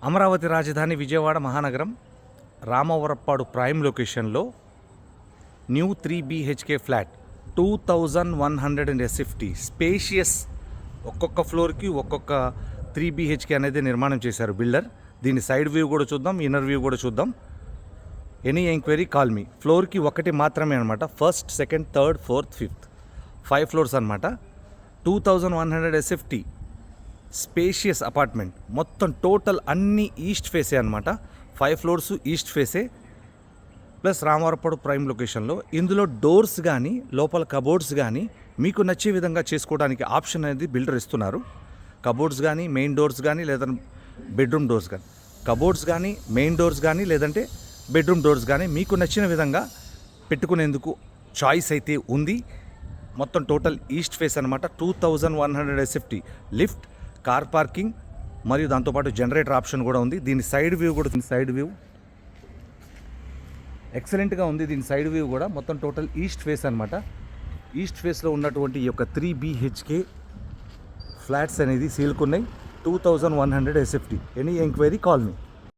అమరావతి రాజధాని విజయవాడ మహానగరం రామవరప్పాడు ప్రైమ్ లొకేషన్లో new 3 BHK flat 2100 SFT spacious ఒక్కొక్క ఫ్లోర్కి ఒక్కొక్క 3 BHK అనేది నిర్మాణం చేశారు బిల్డర్. దీని సైడ్ వ్యూ కూడా చూద్దాం, ఇన్నర్ వ్యూ కూడా చూద్దాం. Any enquiry call me. ఫ్లోర్కి ఒకటి మాత్రమే అనమాట. First, second, third, fourth, fifth 5 floors అనమాట. 2100 SFT స్పేషియస్ అపార్ట్మెంట్. మొత్తం టోటల్ అన్ని ఈస్ట్ ఫేసే అనమాట. 5 ఫ్లోర్స్ ఈస్ట్ ఫేసే ప్లస్ రామవరప్పాడు ప్రైమ్ లొకేషన్లో. ఇందులో డోర్స్ కానీ లోపల కబోర్డ్స్ కానీ మీకు నచ్చే విధంగా చేసుకోవడానికి ఆప్షన్ అనేది బిల్డర్ ఇస్తున్నారు. కబోర్డ్స్ కానీ మెయిన్ డోర్స్ కానీ లేదా బెడ్రూమ్ డోర్స్ కానీ, కబోర్డ్స్ కానీ మెయిన్ డోర్స్ కానీ లేదంటే బెడ్రూమ్ డోర్స్ కానీ మీకు నచ్చిన విధంగా పెట్టుకునేందుకు చాయిస్ అయితే ఉంది. మొత్తం టోటల్ ఈస్ట్ ఫేస్ అనమాట. 2100 SFT లిఫ్ట్, కార్ పార్కింగ్ మరియు దాంతోపాటు జనరేటర్ ఆప్షన్ కూడా ఉంది. దీని సైడ్ వ్యూ కూడా, సైడ్ వ్యూ ఎక్సలెంట్గా ఉంది. దీని సైడ్ వ్యూ కూడా మొత్తం టోటల్ ఈస్ట్ ఫేస్ అనమాట. ఈస్ట్ ఫేస్లో ఉన్నటువంటి ఈ యొక్క 3 BHK ఫ్లాట్స్ అనేది సేల్కున్నాయి. 2100 SFT. ఎనీ ఎంక్వైరీ కాల్ మీ.